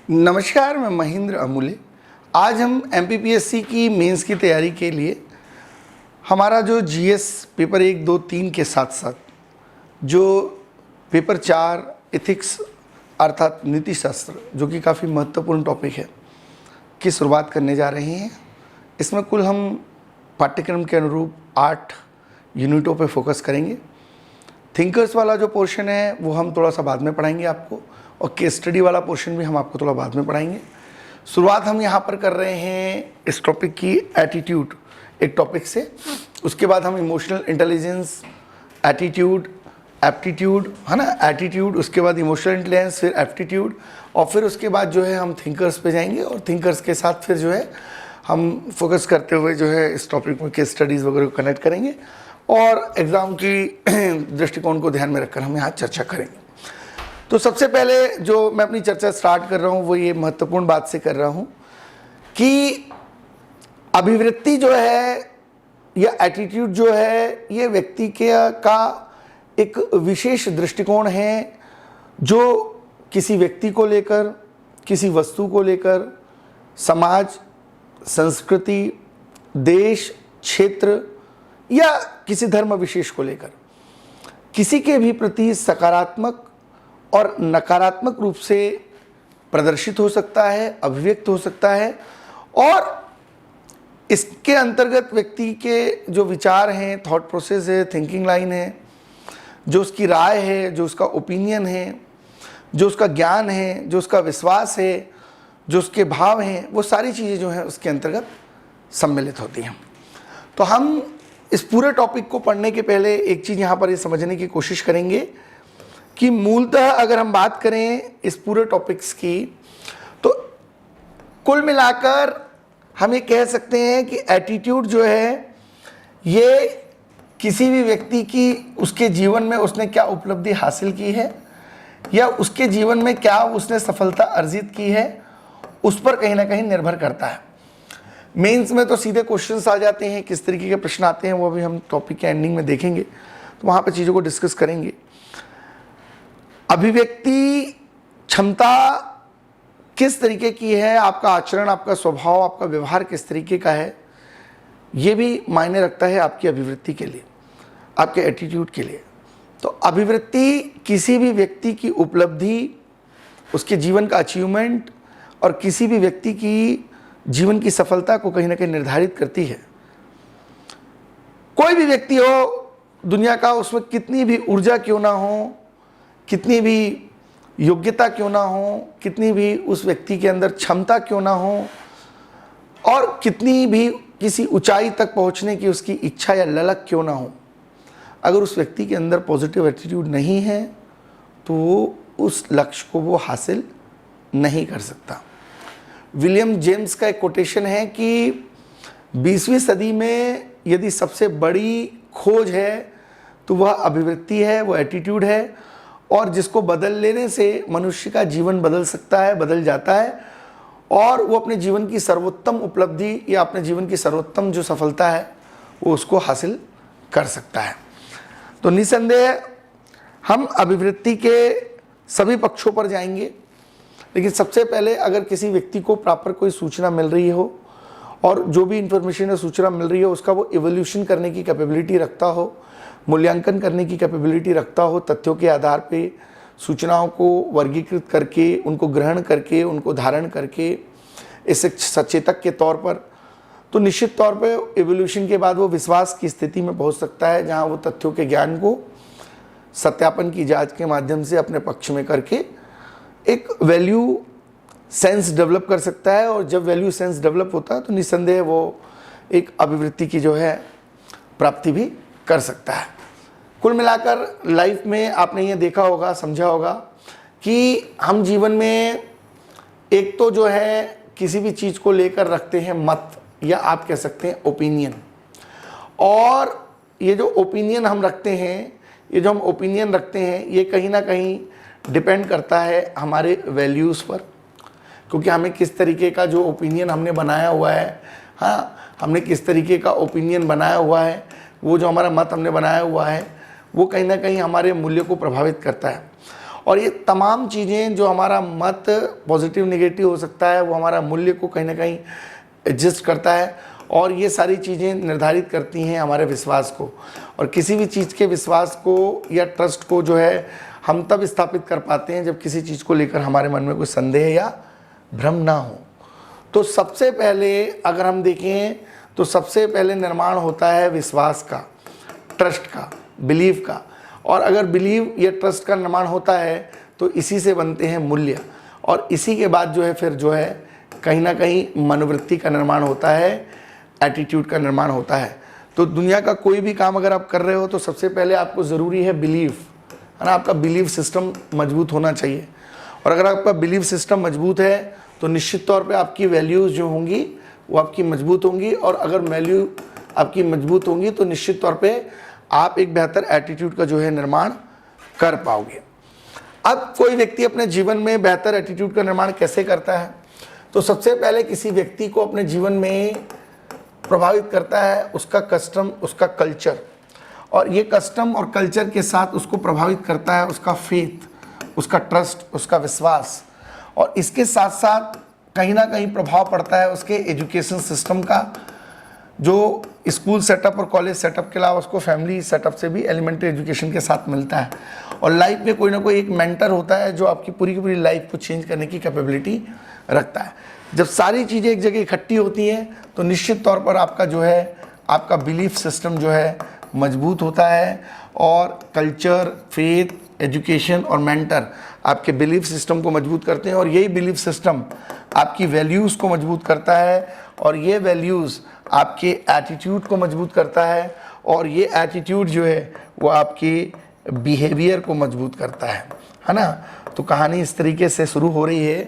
नमस्कार, मैं महेंद्र अमूल्य। आज हम एमपीपीएससी की मेंस की तैयारी के लिए हमारा जो जीएस पेपर 1, 2, 3 के साथ साथ जो पेपर 4 एथिक्स अर्थात नीति शास्त्र, जो कि काफ़ी महत्वपूर्ण टॉपिक है, की शुरुआत करने जा रहे हैं। इसमें कुल हम पाठ्यक्रम के अनुरूप 8 यूनिटों पर फोकस करेंगे। थिंकर्स वाला जो पोर्शन है वो हम थोड़ा सा बाद में पढ़ाएंगे आपको, और केस स्टडी वाला पोर्शन भी हम आपको थोड़ा बाद में पढ़ाएंगे। शुरुआत हम यहाँ पर कर रहे हैं इस टॉपिक की एटीट्यूड एक टॉपिक से। उसके बाद हम इमोशनल इंटेलिजेंस, एटीट्यूड, एप्टीट्यूड, है ना, एटीट्यूड, उसके बाद इमोशनल इंटेलिजेंस, फिर एप्टीट्यूड, और फिर उसके बाद जो है हम थिंकर्स पे जाएंगे। और थिंकर्स के साथ फिर जो है हम फोकस करते हुए जो है इस टॉपिक में केस स्टडीज़ वगैरह को कनेक्ट करेंगे, और एग्ज़ाम की दृष्टिकोण को ध्यान में रखकर हम यहाँ चर्चा करेंगे। तो सबसे पहले जो मैं अपनी चर्चा स्टार्ट कर रहा हूँ वो ये महत्वपूर्ण बात से कर रहा हूँ कि अभिवृत्ति जो है या एटीट्यूड जो है ये व्यक्ति के का एक विशेष दृष्टिकोण है, जो किसी व्यक्ति को लेकर, किसी वस्तु को लेकर, समाज, संस्कृति, देश, क्षेत्र या किसी धर्म विशेष को लेकर किसी के भी प्रति सकारात्मक और नकारात्मक रूप से प्रदर्शित हो सकता है, अभिव्यक्त हो सकता है। और इसके अंतर्गत व्यक्ति के जो विचार हैं, थॉट प्रोसेस है, थिंकिंग लाइन है, जो उसकी राय है, जो उसका ओपिनियन है, जो उसका ज्ञान है, जो उसका विश्वास है, जो उसके भाव हैं, वो सारी चीज़ें जो हैं उसके अंतर्गत सम्मिलित होती हैं। तो हम इस पूरे टॉपिक को पढ़ने के पहले एक चीज़ यहाँ पर ये समझने की कोशिश करेंगे कि मूलतः अगर हम बात करें इस पूरे टॉपिक्स की, तो कुल मिलाकर हम ये कह सकते हैं कि एटीट्यूड जो है ये किसी भी व्यक्ति की उसके जीवन में उसने क्या उपलब्धि हासिल की है या उसके जीवन में क्या उसने सफलता अर्जित की है, उस पर कहीं ना कहीं निर्भर करता है। मेंस में तो सीधे क्वेश्चंस आ जाते हैं, किस तरीके के प्रश्न आते हैं वो भी हम टॉपिक के एंडिंग में देखेंगे, तो वहाँ पर चीज़ों को डिस्कस करेंगे। अभिव्यक्ति क्षमता किस तरीके की है, आपका आचरण, आपका स्वभाव, आपका व्यवहार किस तरीके का है, ये भी मायने रखता है आपकी अभिवृत्ति के लिए, आपके एटीट्यूड के लिए। तो अभिवृत्ति किसी भी व्यक्ति की उपलब्धि, उसके जीवन का अचीवमेंट और किसी भी व्यक्ति की जीवन की सफलता को कहीं ना कहीं निर्धारित करती है। कोई भी व्यक्ति हो दुनिया का, उसमें कितनी भी ऊर्जा क्यों ना हो, कितनी भी योग्यता क्यों ना हो, कितनी भी उस व्यक्ति के अंदर क्षमता क्यों ना हो, और कितनी भी किसी ऊंचाई तक पहुंचने की उसकी इच्छा या ललक क्यों ना हो, अगर उस व्यक्ति के अंदर पॉजिटिव एटीट्यूड नहीं है तो वो उस लक्ष्य को वो हासिल नहीं कर सकता। विलियम जेम्स का एक कोटेशन है कि 20वीं सदी में यदि सबसे बड़ी खोज है तो वह अभिवृत्ति है, वो एटीट्यूड है, और जिसको बदल लेने से मनुष्य का जीवन बदल सकता है, बदल जाता है, और वो अपने जीवन की सर्वोत्तम उपलब्धि या अपने जीवन की सर्वोत्तम जो सफलता है वो उसको हासिल कर सकता है। तो निसंदेह हम अभिवृत्ति के सभी पक्षों पर जाएंगे, लेकिन सबसे पहले अगर किसी व्यक्ति को प्रॉपर कोई सूचना मिल रही हो और जो भी इंफॉर्मेशन या सूचना मिल रही हो उसका वो इवोल्यूशन करने की कैपेबिलिटी रखता हो, मूल्यांकन करने की कैपेबिलिटी रखता हो, तथ्यों के आधार पे सूचनाओं को वर्गीकृत करके, उनको ग्रहण करके, उनको धारण करके इस सचेतक के तौर पर, तो निश्चित तौर पे इवोल्यूशन के बाद वो विश्वास की स्थिति में पहुंच सकता है, जहां वो तथ्यों के ज्ञान को सत्यापन की जांच के माध्यम से अपने पक्ष में करके एक वैल्यू सेंस डेवलप कर सकता है। और जब वैल्यू सेंस डेवलप होता है तो निस्संदेह वो एक अभिवृत्ति की जो है प्राप्ति भी कर सकता है। कुल मिलाकर लाइफ में आपने ये देखा होगा, समझा होगा कि हम जीवन में एक तो जो है किसी भी चीज़ को लेकर रखते हैं मत, या आप कह सकते हैं ओपिनियन, और ये जो ओपिनियन हम रखते हैं, ये जो हम ओपिनियन रखते हैं ये कहीं ना कहीं डिपेंड करता है हमारे वैल्यूज़ पर, क्योंकि हमें किस तरीके का जो ओपिनियन हमने बनाया हुआ है, हाँ, हमने किस तरीके का ओपिनियन बनाया हुआ है, वो जो हमारा मत हमने बनाया हुआ है वो कहीं ना कहीं हमारे मूल्य को प्रभावित करता है। और ये तमाम चीज़ें जो हमारा मत पॉजिटिव नेगेटिव हो सकता है, वो हमारा मूल्य को कहीं ना कहीं एडजस्ट करता है, और ये सारी चीज़ें निर्धारित करती हैं हमारे विश्वास को। और किसी भी चीज़ के विश्वास को या ट्रस्ट को जो है हम तब स्थापित कर पाते हैं जब किसी चीज़ को लेकर हमारे मन में कोई संदेह या भ्रम ना हो। तो सबसे पहले अगर हम देखें तो सबसे पहले निर्माण होता है विश्वास का, ट्रस्ट का, बिलीव का। और अगर बिलीव या ट्रस्ट का निर्माण होता है तो इसी से बनते हैं मूल्य, और इसी के बाद जो है फिर जो है कहीं ना कहीं मनोवृत्ति का निर्माण होता है, एटीट्यूड का निर्माण होता है। तो दुनिया का कोई भी काम अगर आप कर रहे हो तो सबसे पहले आपको ज़रूरी है बिलीव, है ना, आपका बिलीव सिस्टम मजबूत होना चाहिए। और अगर आपका बिलीव सिस्टम मजबूत है तो निश्चित तौर पे आपकी वैल्यूज़ जो होंगी वो आपकी मजबूत होंगी, और अगर वैल्यू आपकी मजबूत होंगी तो निश्चित तौर पे आप एक बेहतर एटीट्यूड का जो है निर्माण कर पाओगे। अब कोई व्यक्ति अपने जीवन में बेहतर एटीट्यूड का निर्माण कैसे करता है? तो सबसे पहले किसी व्यक्ति को अपने जीवन में प्रभावित करता है उसका कस्टम, उसका कल्चर, और ये कस्टम और कल्चर के साथ उसको प्रभावित करता है उसका फेथ, उसका ट्रस्ट, उसका विश्वास, और इसके साथ साथ कहीं ना कहीं प्रभाव पड़ता है उसके एजुकेशन सिस्टम का, जो स्कूल सेटअप और कॉलेज सेटअप के अलावा उसको फैमिली सेटअप से भी एलिमेंट्री एजुकेशन के साथ मिलता है। और लाइफ में कोई ना कोई एक मेंटर होता है जो आपकी पूरी की पूरी लाइफ को चेंज करने की कैपेबिलिटी रखता है। जब सारी चीज़ें एक जगह इकट्ठी होती हैं तो निश्चित तौर पर आपका जो है आपका बिलीफ सिस्टम जो है मजबूत होता है, और कल्चर, फेथ, एजुकेशन और मेंटर आपके बिलीफ सिस्टम को मजबूत करते हैं, और यही बिलीफ सिस्टम आपकी वैल्यूज़ को मजबूत करता है, और ये वैल्यूज़ आपके एटीट्यूड को मजबूत करता है, और ये एटीट्यूड जो है वो आपकी बिहेवियर को मजबूत करता है ना। तो कहानी इस तरीके से शुरू हो रही है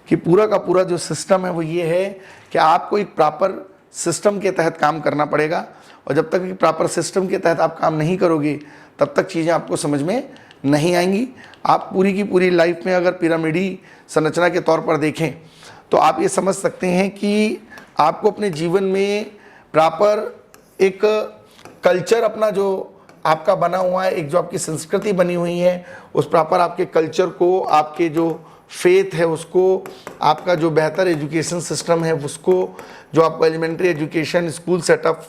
कि पूरा का पूरा जो सिस्टम है वो ये है कि आपको एक प्रॉपर सिस्टम के तहत काम करना पड़ेगा, और जब तक एक प्रॉपर सिस्टम के तहत आप काम नहीं करोगे तब तक चीज़ें आपको समझ में नहीं आएंगी। आप पूरी की पूरी लाइफ में अगर पिरामिडी संरचना के तौर पर देखें तो आप ये समझ सकते हैं कि आपको अपने जीवन में प्रॉपर एक कल्चर अपना जो आपका बना हुआ है, एक जो आपकी संस्कृति बनी हुई है, उस प्रॉपर आपके कल्चर को, आपके जो फेथ है उसको, आपका जो बेहतर एजुकेशन सिस्टम है उसको, जो आपको elementary education, school setup,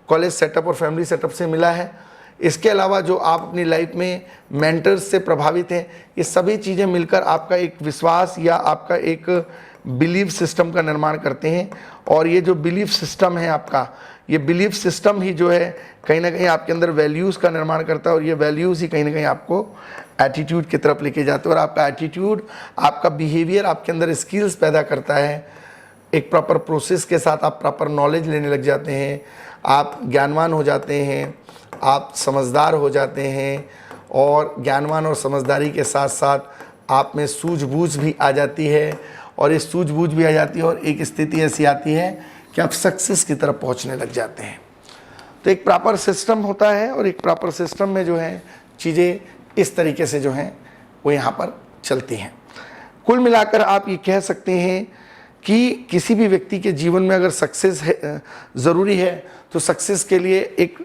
college setup और फैमिली सेटअप से मिला है, इसके अलावा जो आप अपनी लाइफ में मेंटर्स से प्रभावित हैं, ये सभी चीज़ें मिलकर आपका एक विश्वास या आपका एक बिलीफ सिस्टम का निर्माण करते हैं। और ये जो बिलीफ सिस्टम है आपका, ये बिलीफ सिस्टम ही जो है कहीं ना कहीं आपके अंदर वैल्यूज़ का निर्माण करता है, और ये वैल्यूज़ ही कहीं ना कहीं आपको एटीट्यूड की तरफ लेके जाते हैं, और आपका एटीट्यूड, आपका बिहेवियर आपके अंदर स्किल्स पैदा करता है। एक प्रॉपर प्रोसेस के साथ आप प्रॉपर नॉलेज लेने लग जाते हैं, आप ज्ञानवान हो जाते हैं, आप समझदार हो जाते हैं, और ज्ञानवान और समझदारी के साथ साथ आप में सूझबूझ भी आ जाती है, और ये सूझबूझ भी आ जाती है, और एक स्थिति ऐसी आती है कि आप सक्सेस की तरफ पहुंचने लग जाते हैं। तो एक प्रॉपर सिस्टम होता है, और एक प्रॉपर सिस्टम में जो है चीज़ें इस तरीके से जो हैं वो यहाँ पर चलती हैं। कुल मिलाकर आप ये कह सकते हैं कि किसी भी व्यक्ति के जीवन में अगर सक्सेस है ज़रूरी है तो सक्सेस के लिए एक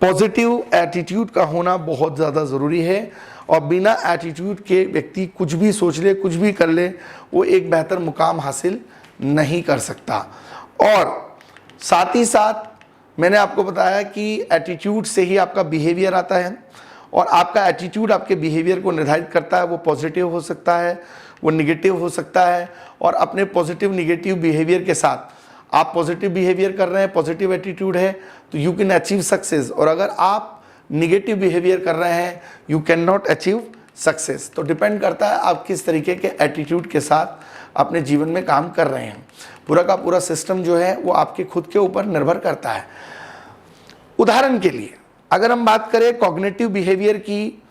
पॉजिटिव एटीट्यूड का होना बहुत ज़्यादा ज़रूरी है, और बिना एटीट्यूड के व्यक्ति कुछ भी सोच ले, कुछ भी कर ले, वो एक बेहतर मुकाम हासिल नहीं कर सकता। और साथ ही साथ मैंने आपको बताया कि एटीट्यूड से ही आपका बिहेवियर आता है, और आपका एटीट्यूड आपके बिहेवियर को निर्धारित करता है। वो पॉजिटिव हो सकता है, वो निगेटिव हो सकता है, और अपने पॉजिटिव निगेटिव बिहेवियर के साथ आप पॉजिटिव बिहेवियर कर रहे हैं, पॉजिटिव एटीट्यूड है, तो यू कैन अचीव सक्सेस। और अगर आप निगेटिव बिहेवियर कर रहे हैं, you can not achieve success. तो डिपेंड करता है आप किस तरीके के एटीट्यूड के साथ अपने जीवन में काम कर रहे हैं। पूरा का पूरा सिस्टम जो है वो आपके खुद के ऊपर निर्भर करता है। उदाहरण के लिए अगर हम बात करें कॉग्निटिव बिहेवियर की,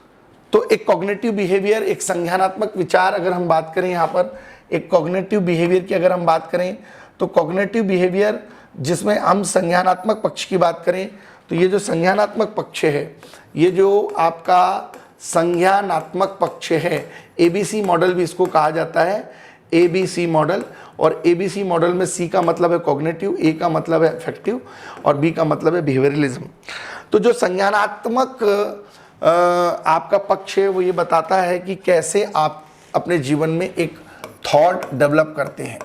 तो एक कॉग्निटिव बिहेवियर, एक संज्ञानात्मक विचार, अगर हम बात करें यहाँ पर एक कॉग्निटिव बिहेवियर की अगर हम बात करें, तो कॉग्निटिव बिहेवियर जिसमें हम संज्ञानात्मक पक्ष की बात करें, तो ये जो संज्ञानात्मक पक्ष है, ये जो आपका संज्ञानात्मक पक्ष है, ABC मॉडल भी इसको कहा जाता है, ABC मॉडल। और ABC मॉडल में C का मतलब है कॉग्निटिव, A का मतलब है अफेक्टिव, और B का मतलब है बिहेवियरलिज्म। तो जो संज्ञानात्मक आपका पक्ष है वो ये बताता है कि कैसे आप अपने जीवन में एक थॉट डेवलप करते हैं,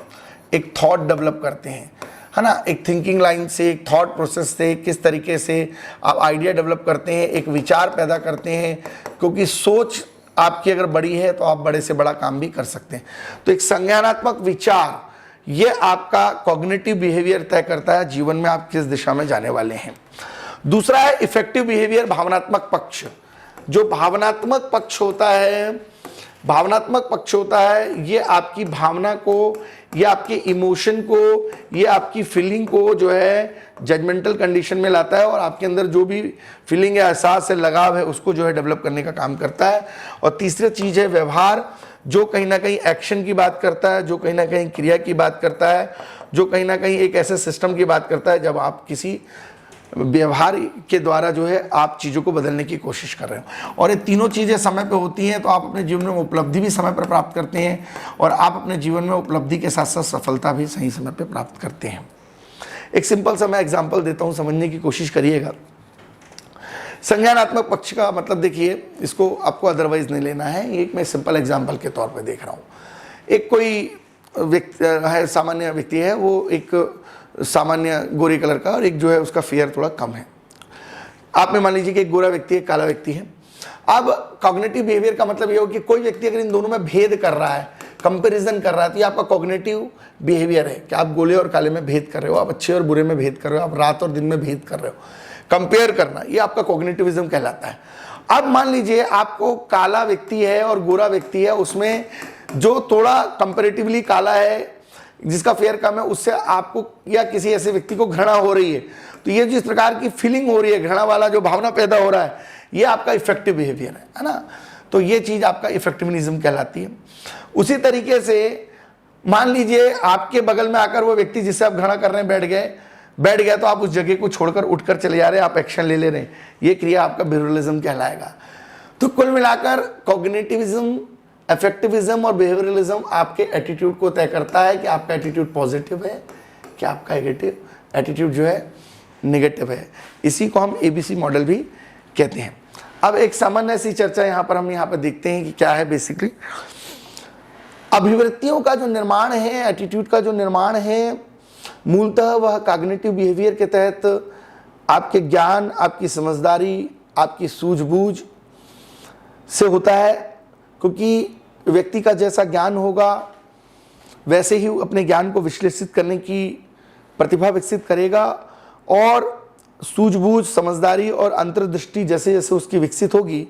एक थॉट डेवलप करते हैं, है ना, एक थिंकिंग लाइन से, एक थॉट प्रोसेस से किस तरीके से आप आइडिया डेवलप करते हैं, एक विचार पैदा करते हैं, क्योंकि सोच आपकी अगर बड़ी है तो आप बड़े से बड़ा काम भी कर सकते हैं। तो एक संज्ञानात्मक विचार ये आपका कॉग्निटिव बिहेवियर तय करता है जीवन में आप किस दिशा में जाने वाले हैं। दूसरा है इफेक्टिव बिहेवियर, भावनात्मक पक्ष। जो भावनात्मक पक्ष होता है, भावनात्मक पक्ष होता है, ये आपकी भावना को, ये आपके इमोशन को, ये आपकी फीलिंग को जो है जजमेंटल कंडीशन में लाता है और आपके अंदर जो भी फीलिंग है, एहसास है, लगाव है, उसको जो है डेवलप करने का काम करता है। और तीसरी चीज़ है व्यवहार, जो कहीं ना कहीं एक्शन की बात करता है, जो कहीं ना कहीं क्रिया की बात करता है, जो कहीं ना कहीं एक ऐसे सिस्टम की बात करता है जब आप किसी व्यवहार के द्वारा जो है आप चीज़ों को बदलने की कोशिश कर रहे हो। और ये तीनों चीज़ें समय पे होती हैं तो आप अपने जीवन में उपलब्धि भी समय पर प्राप्त करते हैं और आप अपने जीवन में उपलब्धि के साथ साथ सफलता भी सही समय पे प्राप्त करते हैं। एक सिंपल सा मैं एग्जांपल देता हूँ, समझने की कोशिश करिएगा। संज्ञानात्मक पक्ष का मतलब देखिए, इसको आपको अदरवाइज नहीं लेना है, ये एक मैं सिंपल एग्जाम्पल के तौर पर देख रहा हूँ। एक कोई व्यक्ति है, सामान्य व्यक्ति है, वो एक सामान्य गोरे कलर का और एक जो है उसका फेयर थोड़ा कम है। आप में मान लीजिए कि एक गोरा व्यक्ति है, काला व्यक्ति है। अब कॉग्निटिव बिहेवियर का मतलब ये हो कि कोई व्यक्ति अगर इन दोनों में भेद कर रहा है, कंपैरिजन कर रहा है, तो ये आपका कॉग्निटिव बिहेवियर है कि आप गोले और काले में भेद कर रहे हो, आप अच्छे और बुरे में भेद कर रहे हो, आप रात और दिन में भेद कर रहे हो। कंपेयर करना ये आपका कॉग्निटिविज्म कहलाता है। अब मान लीजिए आपको काला व्यक्ति है और गोरा व्यक्ति है, उसमें जो थोड़ा कंपेरेटिवली काला है, जिसका फेयर कम है, उससे आपको या किसी ऐसे व्यक्ति को घृणा हो रही है, तो ये जिस प्रकार की फीलिंग हो रही है, घृणा वाला जो भावना पैदा हो रहा है, ये आपका इफेक्टिव बिहेवियर है ना। तो ये चीज़ आपका इफेक्टिविज्म कहलाती है। उसी तरीके से मान लीजिए आपके बगल में आकर वो व्यक्ति जिससे आप घृणा कर रहे हैं बैठ गया, तो आप उस जगह को छोड़कर उठकर चले जा रहे हैं, आप एक्शन ले रहे हैं, ये क्रिया आपका बिहेवियरलिज्म कहलाएगा। तो कुल मिलाकर कॉग्निटिविज्म, इफेक्टिविज्म और बिहेवियरलिज्म आपके एटीट्यूड को तय करता है कि आपका एटीट्यूड पॉजिटिव है कि आपका एटीट्यूड जो है नेगेटिव है। इसी को हम ABC मॉडल भी कहते हैं। अब एक सामान्य सी चर्चा हम यहाँ पर देखते हैं कि क्या है। बेसिकली अभिवृत्तियों का जो निर्माण है, एटीट्यूड का जो निर्माण है, मूलतः वह कॉग्निटिव बिहेवियर के तहत आपके ज्ञान, आपकी समझदारी, आपकी सूझबूझ से होता है। क्योंकि व्यक्ति का जैसा ज्ञान होगा वैसे ही अपने ज्ञान को विश्लेषित करने की प्रतिभा विकसित करेगा और सूझबूझ, समझदारी और अंतर्दृष्टि जैसे जैसे उसकी विकसित होगी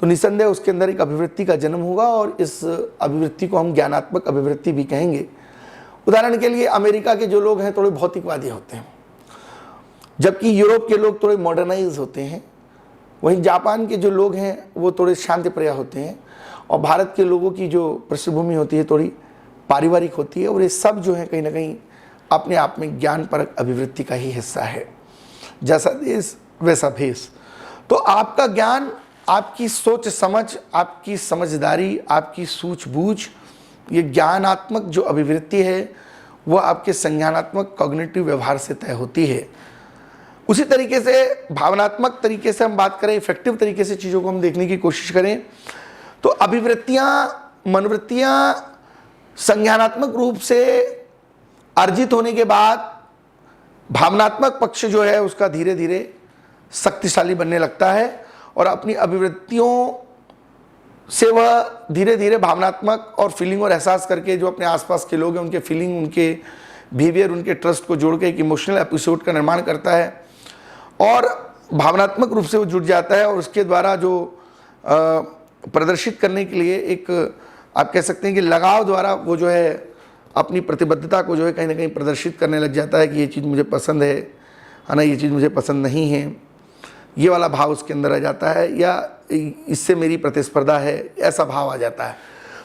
तो निसंदेह उसके अंदर एक अभिवृत्ति का जन्म होगा और इस अभिवृत्ति को हम ज्ञानात्मक अभिवृत्ति भी कहेंगे। उदाहरण के लिए अमेरिका के जो लोग हैं थोड़े भौतिकवादी होते हैं, जबकि यूरोप के लोग थोड़े मॉडर्नाइज होते हैं। वहीं जापान के जो लोग हैं वो थोड़े शांतिप्रिय होते हैं और भारत के लोगों की जो पृष्ठभूमि होती है थोड़ी पारिवारिक होती है। और ये सब जो है कहीं ना कहीं अपने आप में ज्ञानपरक अभिवृत्ति का ही हिस्सा है। जैसा देश वैसा भेष। तो आपका ज्ञान, आपकी सोच समझ, आपकी समझदारी, आपकी सूझबूझ, ये ज्ञानात्मक जो अभिवृत्ति है वो आपके संज्ञानात्मक कॉग्निटिव व्यवहार से तय होती है। उसी तरीके से भावनात्मक तरीके से हम बात करें, इफेक्टिव तरीके से चीज़ों को हम देखने की कोशिश करें तो अभिवृत्तियाँ, मनोवृत्तियाँ संज्ञानात्मक रूप से अर्जित होने के बाद भावनात्मक पक्ष जो है उसका धीरे धीरे शक्तिशाली बनने लगता है और अपनी अभिवृत्तियों से वह धीरे धीरे भावनात्मक और फीलिंग और एहसास करके जो अपने आसपास के लोग हैं उनके फीलिंग, उनके बिहेवियर, उनके ट्रस्ट को जोड़ के एक इमोशनल एपिसोड का निर्माण करता है और भावनात्मक रूप से वो जुड़ जाता है और उसके द्वारा जो प्रदर्शित करने के लिए एक आप कह सकते हैं कि लगाव द्वारा वो जो है अपनी प्रतिबद्धता को जो है कहीं ना कहीं प्रदर्शित करने लग जाता है कि ये चीज़ मुझे पसंद है ना, ये चीज़ मुझे पसंद नहीं है, ये वाला भाव उसके अंदर आ जाता है या इससे मेरी प्रतिस्पर्धा है, ऐसा भाव आ जाता है।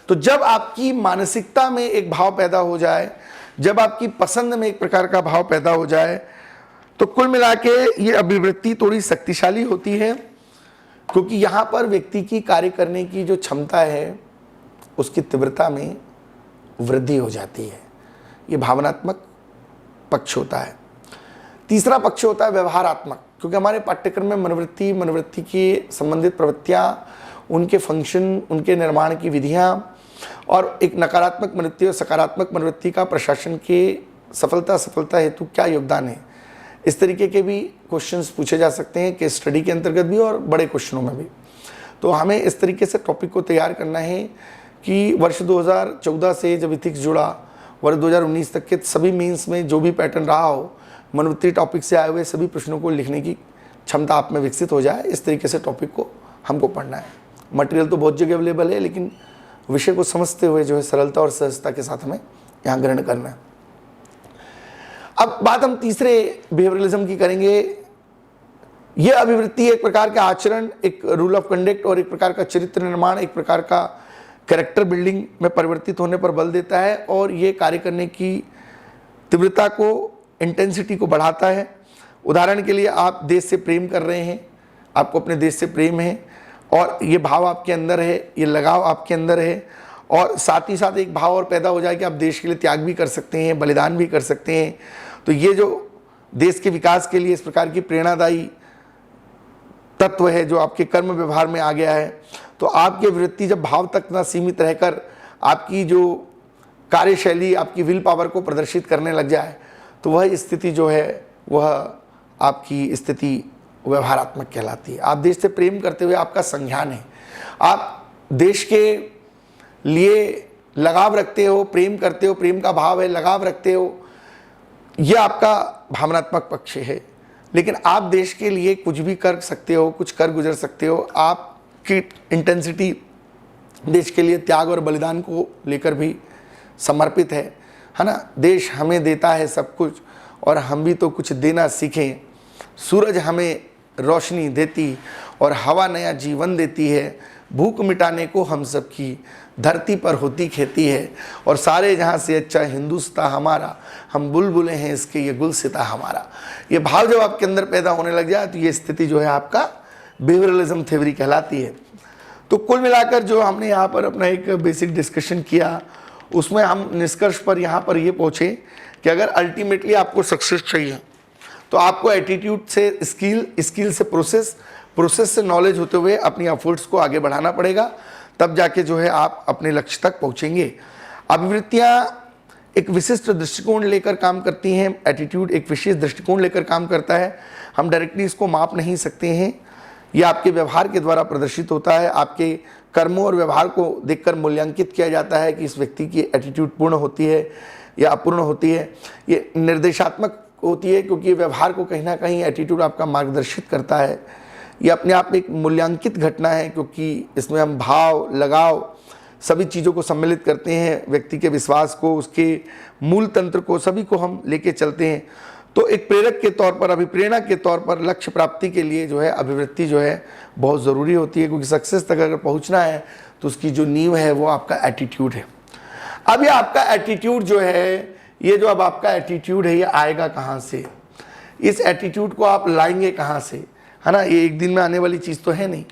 तो जब आपकी मानसिकता में एक भाव पैदा हो जाए, जब आपकी पसंद में एक प्रकार का भाव पैदा हो जाए तो कुल मिला के ये अभिवृत्ति थोड़ी शक्तिशाली होती है क्योंकि यहाँ पर व्यक्ति की कार्य करने की जो क्षमता है उसकी तीव्रता में वृद्धि हो जाती है। ये भावनात्मक पक्ष होता है। तीसरा पक्ष होता है व्यवहारात्मक। क्योंकि हमारे पाठ्यक्रम में मनोवृत्ति के संबंधित प्रवृत्तियाँ, उनके फंक्शन, उनके निर्माण की विधियाँ और एक नकारात्मक मनोवृत्ति और सकारात्मक मनोवृत्ति का प्रशासन के सफलता हेतु क्या योगदान है, इस तरीके के भी क्वेश्चंस पूछे जा सकते हैं केस स्टडी के अंतर्गत भी और बड़े क्वेश्चनों में भी। तो हमें इस तरीके से टॉपिक को तैयार करना है कि वर्ष 2014 से जब इथिक्स जुड़ा, वर्ष 2019 तक के सभी मेंस में जो भी पैटर्न रहा हो, मनोवृत्ति टॉपिक से आए हुए सभी प्रश्नों को लिखने की क्षमता आप में विकसित हो जाए, इस तरीके से टॉपिक को हमको पढ़ना है। मटेरियल तो बहुत जगह अवेलेबल है, लेकिन विषय को समझते हुए जो है सरलता और सहजता के साथ हमें यहाँ ग्रहण करना है। अब बात हम तीसरे बिहेवियरलिज्म की करेंगे। यह अभिवृत्ति एक प्रकार का आचरण, एक रूल ऑफ कंडक्ट और एक प्रकार का चरित्र निर्माण, एक प्रकार का कैरेक्टर बिल्डिंग में परिवर्तित होने पर बल देता है और ये कार्य करने की तीव्रता को, इंटेंसिटी को बढ़ाता है। उदाहरण के लिए आप देश से प्रेम कर रहे हैं, आपको अपने देश से प्रेम है और ये भाव आपके अंदर है, ये लगाव आपके अंदर है और साथ ही साथ एक भाव और पैदा हो जाए कि आप देश के लिए त्याग भी कर सकते हैं, बलिदान भी कर सकते हैं। तो ये जो देश के विकास के लिए इस प्रकार की प्रेरणादायी तत्व है जो आपके कर्म व्यवहार में आ गया है, तो आपकी वृत्ति जब भाव तक ना सीमित रहकर आपकी जो कार्यशैली, आपकी विल पावर को प्रदर्शित करने लग जाए, तो वह स्थिति जो है वह आपकी स्थिति व्यवहारात्मक कहलाती है। आप देश से प्रेम करते हुए आपका संज्ञान है, आप देश के लिए लगाव रखते हो, प्रेम करते हो, प्रेम का भाव है, लगाव रखते हो, यह आपका भावनात्मक पक्ष है। लेकिन आप देश के लिए कुछ भी कर सकते हो, कुछ कर गुजर सकते हो। आपकी इंटेंसिटी देश के लिए त्याग और बलिदान को लेकर भी समर्पित है ना। देश हमें देता है सब कुछ और हम भी तो कुछ देना सीखें। सूरज हमें रोशनी देती और हवा नया जीवन देती है। भूख मिटाने को हम सबकी धरती पर होती खेती है और सारे जहाँ से अच्छा हिंदुस्तां हमारा, हम बुलबुलें हैं इसके ये गुलसिता हमारा। ये भाव जब आपके अंदर पैदा होने लग जाए तो ये स्थिति जो है आपका बिहेवियरलिज्म थ्योरी कहलाती है। तो कुल मिलाकर जो हमने यहाँ पर अपना एक बेसिक डिस्कशन किया, उसमें हम निष्कर्ष पर यहाँ पर ये पहुँचे कि अगर अल्टीमेटली आपको सक्सेस चाहिए तो आपको एटीट्यूड से स्किल से प्रोसेस से नॉलेज होते हुए अपनी एफर्ट्स को आगे बढ़ाना पड़ेगा, तब जाके जो है आप अपने लक्ष्य तक पहुँचेंगे। अभिवृत्तियाँ एक विशिष्ट दृष्टिकोण लेकर काम करती हैं, एटीट्यूड एक विशेष दृष्टिकोण लेकर काम करता है। हम डायरेक्टली इसको माप नहीं सकते हैं, यह आपके व्यवहार के द्वारा प्रदर्शित होता है। आपके कर्मों और व्यवहार को देखकर मूल्यांकित किया जाता है कि इस व्यक्ति की एटीट्यूड पूर्ण होती है या अपूर्ण होती है। ये निर्देशात्मक होती है क्योंकि व्यवहार को कहीं ना कहीं एटीट्यूड आपका मार्गदर्शित करता है। ये अपने आप में एक मूल्यांकित घटना है क्योंकि इसमें हम भाव, लगाव सभी चीज़ों को सम्मिलित करते हैं, व्यक्ति के विश्वास को, उसके मूल तंत्र को, सभी को हम लेके चलते हैं। तो एक प्रेरक के तौर पर, अभिप्रेरणा के तौर पर लक्ष्य प्राप्ति के लिए जो है अभिवृत्ति जो है बहुत ज़रूरी होती है, क्योंकि सक्सेस तक अगर पहुंचना है तो उसकी जो नींव है वो आपका एटीट्यूड है। अब ये आपका एटीट्यूड जो है, ये जो अब आपका एटीट्यूड है, ये आएगा कहाँ से? इस एटीट्यूड को आप लाएंगे कहाँ से, है ना? ये एक दिन में आने वाली चीज़ तो है नहीं।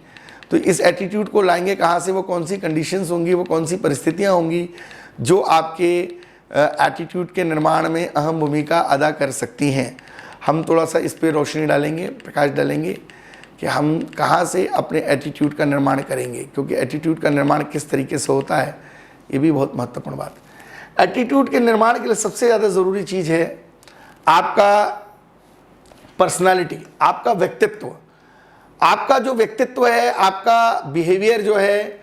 तो इस एटीट्यूड को लाएंगे कहाँ से? वो कौन सी कंडीशंस होंगी, वो कौन सी परिस्थितियाँ होंगी जो आपके एटीट्यूड के निर्माण में अहम भूमिका अदा कर सकती हैं? हम थोड़ा सा इस पर रोशनी डालेंगे, प्रकाश डालेंगे कि हम कहाँ से अपने एटीट्यूड का निर्माण करेंगे, क्योंकि एटीट्यूड का निर्माण किस तरीके से होता है ये भी बहुत महत्वपूर्ण बात है। एटीट्यूड के निर्माण के लिए सबसे ज़्यादा ज़रूरी चीज़ है आपका पर्सनालिटी, आपका व्यक्तित्व। आपका जो व्यक्तित्व है, आपका बिहेवियर जो है,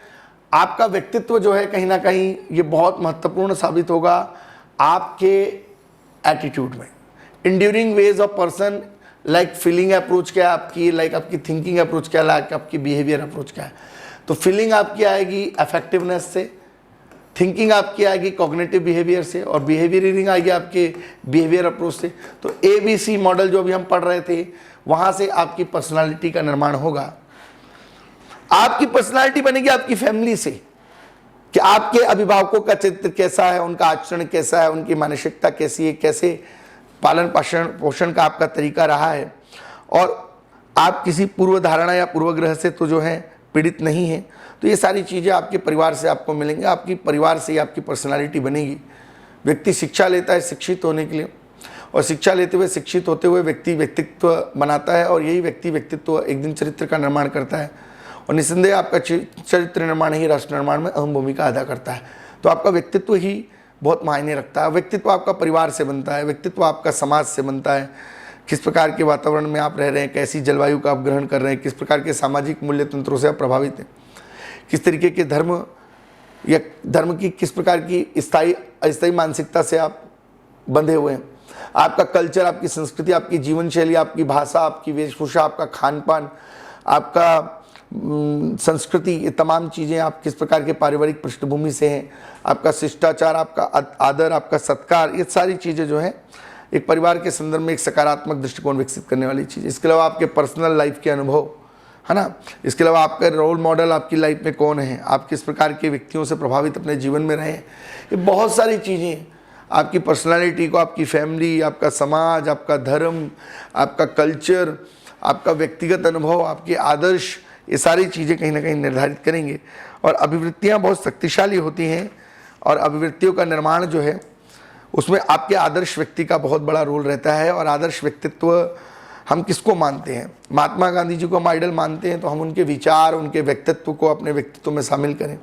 आपका व्यक्तित्व जो है, कहीं ना कहीं ये बहुत महत्वपूर्ण साबित होगा आपके एटीट्यूड में। Enduring ways of person, like feeling approach क्या है आपकी, लाइक आपकी थिंकिंग अप्रोच क्या है, लाइक आपकी बिहेवियर अप्रोच क्या है। तो फीलिंग आपकी आएगी इफेक्टिवनेस से, थिंकिंग आपकी आएगी कॉग्निटिव बिहेवियर से और बिहेवियरिंग आएगी आपके बिहेवियर अप्रोच से। तो ABC मॉडल जो अभी हम पढ़ रहे थे, वहाँ से आपकी पर्सनालिटी का निर्माण होगा। आपकी पर्सनालिटी बनेगी आपकी फैमिली से, कि आपके अभिभावकों का चरित्र कैसा है, उनका आचरण कैसा है, उनकी मानसिकता कैसी है, कैसे पालन पोषण का आपका तरीका रहा है, और आप किसी पूर्व धारणा या पूर्वग्रह से तो जो है पीड़ित नहीं है। तो ये सारी चीज़ें आपके परिवार से आपको मिलेंगी, आपकी परिवार से ही आपकी पर्सनालिटी बनेगी। व्यक्ति शिक्षा लेता है शिक्षित होने के लिए, और शिक्षा लेते हुए, शिक्षित होते हुए व्यक्ति व्यक्तित्व बनाता है और यही व्यक्ति व्यक्तित्व एक दिन चरित्र का निर्माण करता है और निस्संदेह आपका चरित्र निर्माण ही राष्ट्र निर्माण में अहम भूमिका अदा करता है। तो आपका व्यक्तित्व ही बहुत मायने रखता है। व्यक्तित्व आपका परिवार से बनता है, व्यक्तित्व आपका समाज से बनता है, किस प्रकार के वातावरण में आप रह रहे हैं, कैसी जलवायु का आप ग्रहण कर रहे हैं, किस प्रकार के सामाजिक मूल्य तंत्रों से आप प्रभावित हैं, किस तरीके के धर्म या धर्म की किस प्रकार की स्थायी अस्थायी मानसिकता से आप बंधे हुए हैं, आपका कल्चर, आपकी संस्कृति, आपकी जीवन शैली, आपकी भाषा, आपकी वेशभूषा, आपका खान पान, आपका संस्कृति, ये तमाम चीज़ें, आप किस प्रकार के पारिवारिक पृष्ठभूमि से हैं, आपका शिष्टाचार, आपका आदर, आपका सत्कार, ये सारी चीज़ें जो हैं एक परिवार के संदर्भ में एक सकारात्मक दृष्टिकोण विकसित करने वाली चीज़। इसके अलावा आपके पर्सनल लाइफ के अनुभव, है ना, इसके अलावा आपका रोल मॉडल आपकी लाइफ में कौन है, आप किस प्रकार के व्यक्तियों से प्रभावित अपने जीवन में रहे, ये बहुत सारी चीज़ें आपकी पर्सनालिटी को, आपकी फैमिली, आपका समाज, आपका धर्म, आपका कल्चर, आपका व्यक्तिगत अनुभव, आपके आदर्श, ये सारी चीज़ें कहीं ना कहीं निर्धारित करेंगे। और अभिवृत्तियाँ बहुत शक्तिशाली होती हैं और अभिवृत्तियों का निर्माण जो है उसमें आपके आदर्श व्यक्ति का बहुत बड़ा रोल रहता है। और आदर्श व्यक्तित्व हम किसको मानते हैं? महात्मा गांधी जी को हम आइडल मानते हैं तो हम उनके विचार, उनके व्यक्तित्व को अपने व्यक्तित्व में शामिल करें।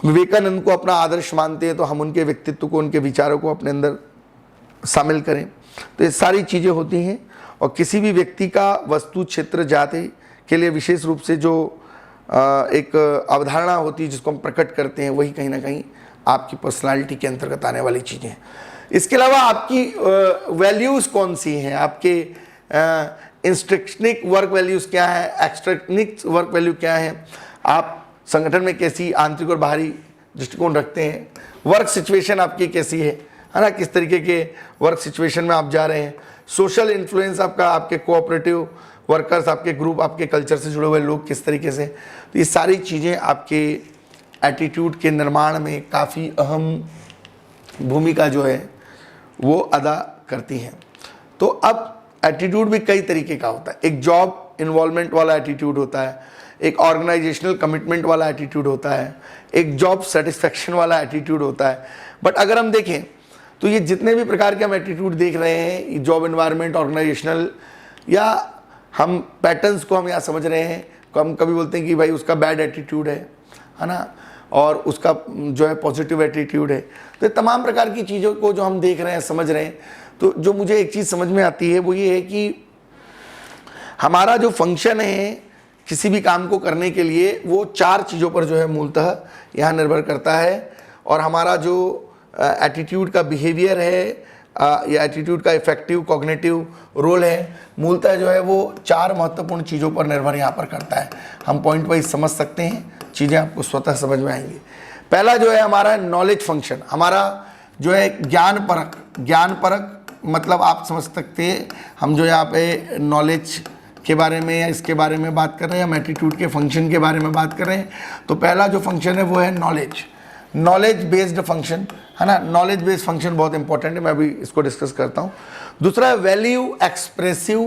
विवेकानंद को अपना आदर्श मानते हैं तो हम उनके व्यक्तित्व को, उनके विचारों को अपने अंदर शामिल करें। तो ये सारी चीज़ें होती हैं और किसी भी व्यक्ति का वस्तु, क्षेत्र, जाति के लिए विशेष रूप से जो एक अवधारणा होती है जिसको हम प्रकट करते हैं, वही कहीं ना कहीं आपकी पर्सनालिटी के अंतर्गत आने वाली चीज़ें हैं। इसके अलावा आपकी वैल्यूज़ कौन सी हैं, आपके इंस्ट्रक्शनिक वर्क वैल्यूज़ क्या है, एक्सट्रैक्निक वर्क वैल्यू क्या है, आप संगठन में कैसी आंतरिक और बाहरी दृष्टिकोण रखते हैं, वर्क सिचुएशन आपकी कैसी है ना, किस तरीके के वर्क सिचुएशन में आप जा रहे हैं, सोशल इन्फ्लुएंस आपका, आपके कोऑपरेटिव वर्कर्स, आपके ग्रुप, आपके कल्चर से जुड़े हुए लोग किस तरीके से, तो ये सारी चीज़ें आपके एटीट्यूड के निर्माण में काफ़ी अहम भूमिका जो है वो अदा करती हैं। तो अब एटीट्यूड भी कई तरीके का होता है। एक जॉब इन्वॉल्वमेंट वाला एटीट्यूड होता है, एक ऑर्गेनाइजेशनल कमिटमेंट वाला एटीट्यूड होता है, एक जॉब सेटिस्फेक्शन वाला एटीट्यूड होता है। बट अगर हम देखें तो ये जितने भी प्रकार के हम एटीट्यूड देख रहे हैं, जॉब इन्वायरमेंट, ऑर्गेनाइजेशनल, या हम पैटर्न्स को हम यहाँ समझ रहे हैं, हम कभी बोलते हैं कि भाई उसका बैड एटीट्यूड है ना, और उसका जो है पॉजिटिव एटीट्यूड है। तो तमाम प्रकार की चीज़ों को जो हम देख रहे हैं, समझ रहे हैं, तो जो मुझे एक चीज़ समझ में आती है वो ये है कि हमारा जो फंक्शन है किसी भी काम को करने के लिए, वो 4 चीज़ों पर जो है मूलतः यहाँ निर्भर करता है। और हमारा जो एटीट्यूड का बिहेवियर है या एटीट्यूड का इफेक्टिव कॉग्निटिव रोल है, मूलतः जो है वो 4 महत्वपूर्ण चीज़ों पर निर्भर यहाँ पर करता है। हम पॉइंट वाइज समझ सकते हैं, चीज़ें आपको स्वतः समझ में आएंगी। पहला जो है हमारा नॉलेज फंक्शन, हमारा जो है ज्ञान परक मतलब आप समझ सकते हैं, हम जो यहाँ पे नॉलेज के बारे में या इसके बारे में बात कर रहे हैं, हम एटीट्यूड के फंक्शन के बारे में बात कर रहे हैं। तो पहला जो फंक्शन है वो है नॉलेज बेस्ड फंक्शन, है ना। नॉलेज बेस्ड फंक्शन बहुत इंपॉर्टेंट है, मैं अभी इसको डिस्कस करता हूँ। दूसरा है value expressive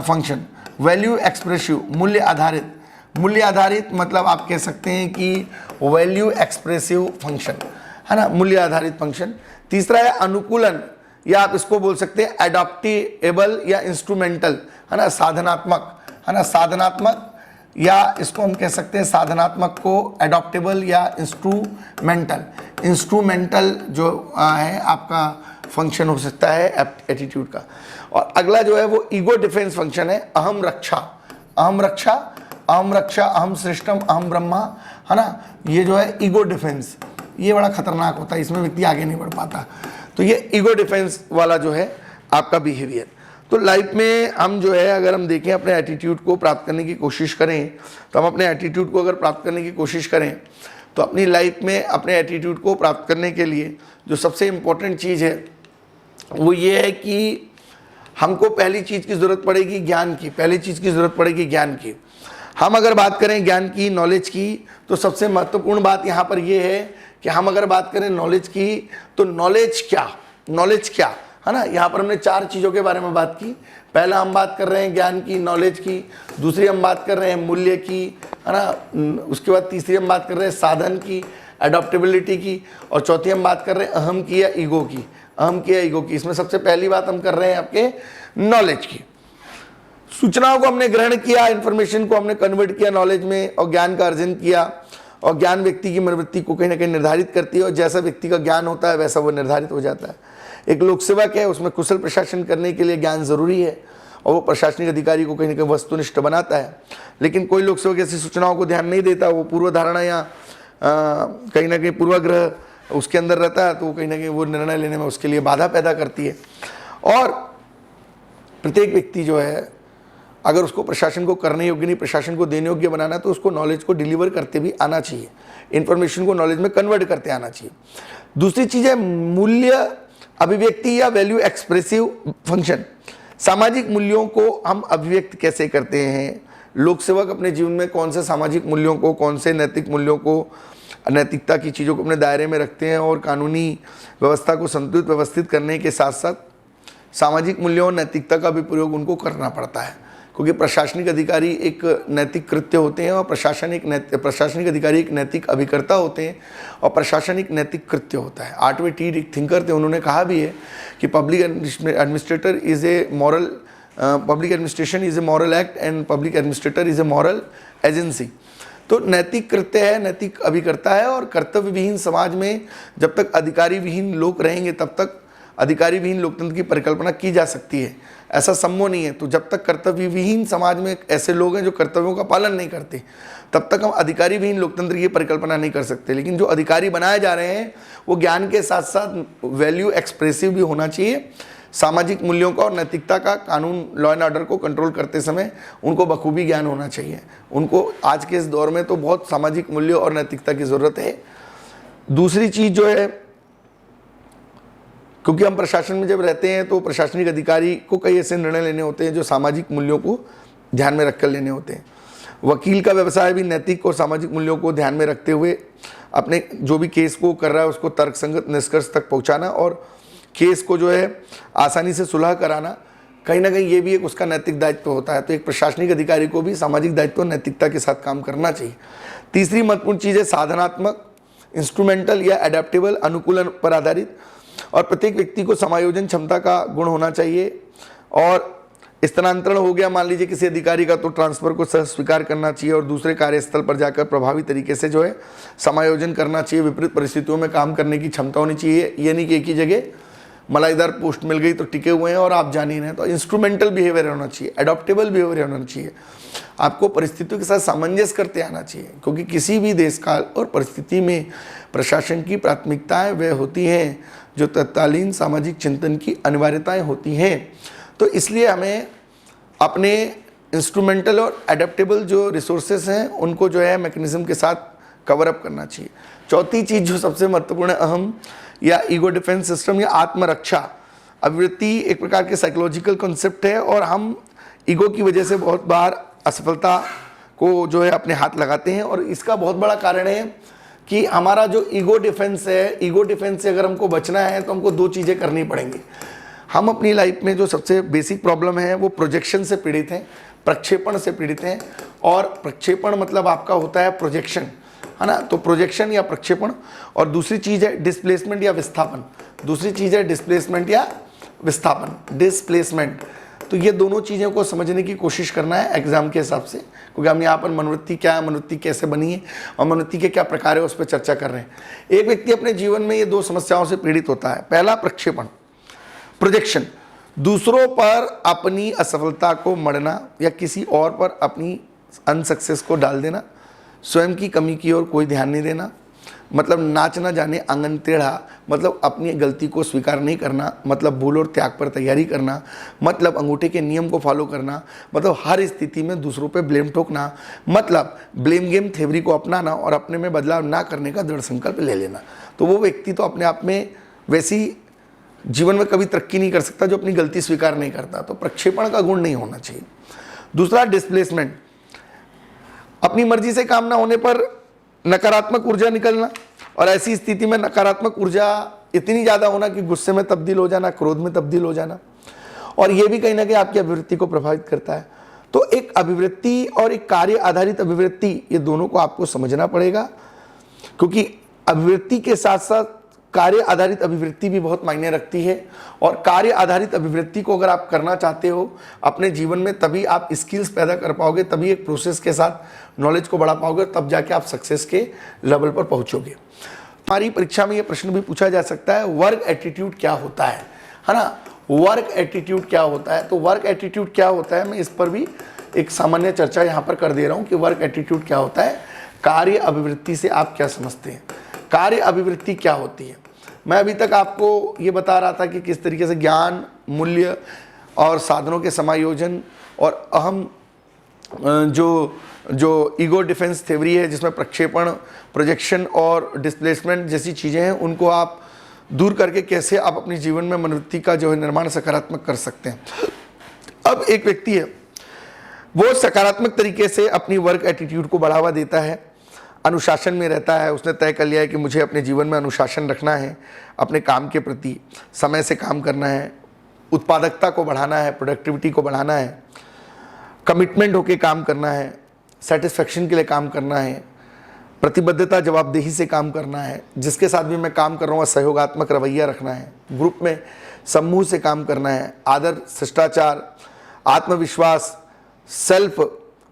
function, value expressive, मूल्य आधारित मतलब आप कह सकते हैं कि वैल्यू एक्सप्रेसिव फंक्शन, है ना, मूल्य आधारित फंक्शन। तीसरा है अनुकूलन, या आप इसको बोल सकते हैं एडॉप्टेबल या इंस्ट्रूमेंटल, है ना, साधनात्मक, है ना, साधनात्मक, या इसको हम कह सकते हैं साधनात्मक को एडॉप्टेबल या इंस्ट्रूमेंटल जो है आपका फंक्शन हो सकता है एटीट्यूड का। और अगला जो है वो ईगो डिफेंस फंक्शन है, अहम रक्षा, अहम श्रेष्ठम, अहम ब्रह्मा, है ना। ये जो है ईगो डिफेंस, ये बड़ा खतरनाक होता है, इसमें व्यक्ति आगे नहीं बढ़ पाता। तो ये ईगो डिफेंस वाला जो है आपका बिहेवियर। तो लाइफ में हम जो है अगर हम देखें अपने एटीट्यूड को प्राप्त करने की कोशिश करें, तो हम अपने एटीट्यूड को अगर प्राप्त करने की कोशिश करें तो अपनी लाइफ में अपने एटीट्यूड को प्राप्त करने के लिए जो सबसे इम्पोर्टेंट चीज़ है वो ये है कि हमको पहली चीज़ की ज़रूरत पड़ेगी ज्ञान की। हम अगर बात करें ज्ञान की, नॉलेज की, तो सबसे महत्वपूर्ण बात यहाँ पर ये है कि हम अगर बात करें नॉलेज की, तो नॉलेज क्या, है ना। यहाँ पर हमने 4 चीज़ों के बारे में बात की। पहला हम बात कर रहे हैं ज्ञान की, नॉलेज की, दूसरी हम बात कर रहे हैं मूल्य की, है ना, उसके बाद तीसरी हम बात कर रहे हैं साधन की, अडॉप्टेबिलिटी की, और चौथी हम बात कर रहे हैं अहम की या ईगो की। अहम की या ईगो की, इसमें सबसे पहली बात हम कर रहे हैं आपके नॉलेज की। सूचनाओं को हमने ग्रहण किया, इंफॉर्मेशन को हमने कन्वर्ट किया नॉलेज में, और ज्ञान का अर्जन किया। और ज्ञान व्यक्ति की मनोवृत्ति को कहीं ना कहीं निर्धारित करती है, और जैसा व्यक्ति का ज्ञान होता है वैसा वो निर्धारित हो जाता है। एक लोक सेवक है, उसमें कुशल प्रशासन करने के लिए ज्ञान जरूरी है, और वो प्रशासनिक अधिकारी को कहीं ना कहीं वस्तुनिष्ठ बनाता है। लेकिन कोई लोक सेवक ऐसी सूचनाओं को ध्यान नहीं देता, वो पूर्व धारणा या कहीं ना कहीं पूर्वाग्रह उसके अंदर रहता है, तो वो कहीं ना कहीं वो निर्णय लेने में उसके लिए बाधा पैदा करती है। और प्रत्येक व्यक्ति जो है, अगर उसको प्रशासन को करने योग्य नहीं, प्रशासन को देने योग्य बनाना, तो उसको नॉलेज को डिलीवर करते भी आना चाहिए, इंफॉर्मेशन को नॉलेज में कन्वर्ट करते आना चाहिए। दूसरी चीज़ है मूल्य अभिव्यक्ति या वैल्यू एक्सप्रेसिव फंक्शन। सामाजिक मूल्यों को हम अभिव्यक्त कैसे करते हैं, लोक सेवक अपने जीवन में कौन से सामाजिक मूल्यों को, कौन से नैतिक मूल्यों को, नैतिकता की चीज़ों को अपने दायरे में रखते हैं, और कानूनी व्यवस्था को संतुलित व्यवस्थित करने के साथ साथ सामाजिक मूल्यों और नैतिकता का भी प्रयोग उनको करना पड़ता है, क्योंकि प्रशासनिक अधिकारी एक नैतिक कृत्य होते हैं, और प्रशासनिक अधिकारी एक नैतिक अभिकर्ता होते हैं, और प्रशासन एक नैतिक कृत्य होता है। 8वें टी थिंकर थे, उन्होंने कहा भी है कि public administrator is a moral, public administration is a moral act and public administrator is a moral agency. तो नैतिक कृत्य है, नैतिक अभिकर्ता है, और कर्तव्य विहीन समाज में जब तक अधिकारी विहीन लोग रहेंगे तब तक अधिकारी विहीन लोकतंत्र की परिकल्पना की जा सकती है, ऐसा संभव नहीं है। तो जब तक कर्तव्य विहीन समाज में ऐसे लोग हैं जो कर्तव्यों का पालन नहीं करते, तब तक हम अधिकारी विहीन लोकतंत्र की परिकल्पना नहीं कर सकते। लेकिन जो अधिकारी बनाए जा रहे हैं वो ज्ञान के साथ साथ वैल्यू एक्सप्रेसिव भी होना चाहिए, सामाजिक मूल्यों का और नैतिकता का, कानून लॉ एंड ऑर्डर को कंट्रोल करते समय उनको बखूबी ज्ञान होना चाहिए। उनको आज के इस दौर में तो बहुत सामाजिक मूल्यों और नैतिकता की ज़रूरत है। दूसरी चीज़ जो है, क्योंकि हम प्रशासन में जब रहते हैं तो प्रशासनिक अधिकारी को कई ऐसे निर्णय लेने होते हैं जो सामाजिक मूल्यों को ध्यान में रखकर लेने होते हैं। वकील का व्यवसाय भी नैतिक और सामाजिक मूल्यों को ध्यान में रखते हुए अपने जो भी केस को कर रहा है उसको तर्कसंगत निष्कर्ष तक पहुंचाना, और केस को जो है आसानी से सुलह कराना, कहीं ना कहीं ये भी एक उसका नैतिक दायित्व होता है। तो एक प्रशासनिक अधिकारी को भी सामाजिक दायित्व और नैतिकता के साथ काम करना चाहिए। तीसरी महत्वपूर्ण चीज़ है साधनात्मक, इंस्ट्रूमेंटल या एडेप्टेबल, अनुकूलन पर आधारित, और प्रत्येक व्यक्ति को समायोजन क्षमता का गुण होना चाहिए। और स्थानांतरण हो गया मान लीजिए किसी अधिकारी का, तो ट्रांसफ़र को सह स्वीकार करना चाहिए और दूसरे कार्यस्थल पर जाकर प्रभावी तरीके से जो है समायोजन करना चाहिए। विपरीत परिस्थितियों में काम करने की क्षमता होनी चाहिए। ये नहीं कि एक ही जगह मलाईदार पोस्ट मिल गई तो टिके हुए हैं और आप जान ही रहे हैं। तो इंस्ट्रूमेंटल बिहेवियर होना चाहिए, एडॉप्टेबल बिहेवियर होना चाहिए। आपको परिस्थितियों के साथ सामंजस्य करते आना चाहिए, क्योंकि किसी भी देश काल और परिस्थिति में प्रशासन की प्राथमिकताएं वे होती हैं जो तत्कालीन सामाजिक चिंतन की अनिवार्यताएं होती हैं। तो इसलिए हमें अपने इंस्ट्रूमेंटल और एडेप्टेबल जो रिसोर्सेज हैं उनको जो है मैकेनिज्म के साथ कवर अप करना चाहिए। चौथी चीज़ जो सबसे महत्वपूर्ण है, अहम या ईगो डिफेंस सिस्टम या आत्मरक्षा अभिवृत्ति एक प्रकार के साइकोलॉजिकल कॉन्सेप्ट है, और हम ईगो की वजह से बहुत बार असफलता को जो है अपने हाथ लगाते हैं। और इसका बहुत बड़ा कारण है कि हमारा जो ईगो डिफेंस है, ईगो डिफेंस से अगर हमको बचना है तो हमको दो चीज़ें करनी पड़ेंगी। हम अपनी लाइफ में जो सबसे बेसिक प्रॉब्लम है वो प्रोजेक्शन से पीड़ित हैं, प्रक्षेपण से पीड़ित हैं। और प्रक्षेपण मतलब आपका होता है प्रोजेक्शन, है ना। तो प्रोजेक्शन या प्रक्षेपण, और दूसरी चीज़ है डिस्प्लेसमेंट या विस्थापन। दूसरी चीज़ है डिस्प्लेसमेंट या विस्थापन, डिस्प्लेसमेंट। तो ये दोनों चीज़ों को समझने की कोशिश करना है एग्जाम के हिसाब से, क्योंकि हम यहाँ पर मनोवृत्ति क्या है, मनोवृत्ति कैसे बनी है और मनोवृत्ति के क्या प्रकार है उस पर चर्चा कर रहे हैं। एक व्यक्ति अपने जीवन में ये दो समस्याओं से पीड़ित होता है। पहला प्रक्षेपण, प्रोजेक्शन, दूसरों पर अपनी असफलता को मढ़ना या किसी और पर अपनी अनसक्सेस को डाल देना, स्वयं की कमी की ओर कोई ध्यान नहीं देना, मतलब नाच ना जाने आंगन टेढ़ा, मतलब अपनी गलती को स्वीकार नहीं करना, मतलब भूल और त्याग पर तैयारी करना, मतलब अंगूठे के नियम को फॉलो करना, मतलब हर स्थिति में दूसरों पे ब्लेम ठोकना, मतलब ब्लेम गेम थ्योरी को अपनाना और अपने में बदलाव ना करने का दृढ़ संकल्प ले लेना। तो वो व्यक्ति तो अपने आप में वैसी जीवन में कभी तरक्की नहीं कर सकता जो अपनी गलती स्वीकार नहीं करता। तो प्रक्षेपण का गुण नहीं होना चाहिए। दूसरा डिस्प्लेसमेंट, अपनी मर्जी से काम ना होने पर नकारात्मक ऊर्जा निकलना, और ऐसी स्थिति में नकारात्मक ऊर्जा इतनी ज़्यादा होना कि गुस्से में तब्दील हो जाना, क्रोध में तब्दील हो जाना, और ये भी कहीं ना कहीं आपकी अभिवृत्ति को प्रभावित करता है। तो एक अभिवृत्ति और एक कार्य आधारित अभिवृत्ति, ये दोनों को आपको समझना पड़ेगा, क्योंकि अभिवृत्ति के साथ साथ कार्य आधारित अभिवृत्ति भी बहुत मायने रखती है। और कार्य आधारित अभिवृत्ति को अगर आप करना चाहते हो अपने जीवन में, तभी आप स्किल्स पैदा कर पाओगे, तभी एक प्रोसेस के साथ नॉलेज को बढ़ा पाओगे, तब जाके आप सक्सेस के लेवल पर पहुंचोगे। हमारी परीक्षा में ये प्रश्न भी पूछा जा सकता है, वर्क एटीट्यूड क्या होता है ना? वर्क एटीट्यूड क्या होता है? तो वर्क एटीट्यूड क्या होता है, मैं इस पर भी एक सामान्य चर्चा यहाँ पर कर दे रहा हूँ कि वर्क एटीट्यूड क्या होता है। कार्य अभिवृत्ति से आप क्या समझते हैं? कार्य अभिवृत्ति क्या होती है? मैं अभी तक आपको ये बता रहा था कि किस तरीके से ज्ञान, मूल्य और साधनों के समायोजन और अहम जो ईगो डिफेंस थ्योरी है, जिसमें प्रक्षेपण, प्रोजेक्शन और डिस्प्लेसमेंट जैसी चीज़ें हैं, उनको आप दूर करके कैसे आप अपने जीवन में मनोवृत्ति का जो है निर्माण सकारात्मक कर सकते हैं। अब एक व्यक्ति है, वो सकारात्मक तरीके से अपनी वर्क एटीट्यूड को बढ़ावा देता है, अनुशासन में रहता है, उसने तय कर लिया है कि मुझे अपने जीवन में अनुशासन रखना है, अपने काम के प्रति समय से काम करना है, उत्पादकता को बढ़ाना है, प्रोडक्टिविटी को बढ़ाना है, कमिटमेंट होके काम करना है, सेटिस्फेक्शन के लिए काम करना है, प्रतिबद्धता, जवाबदेही से काम करना है, जिसके साथ भी मैं काम कर रहा हूँ सहयोगात्मक रवैया रखना है, ग्रुप में समूह से काम करना है, आदर, शिष्टाचार, आत्मविश्वास, सेल्फ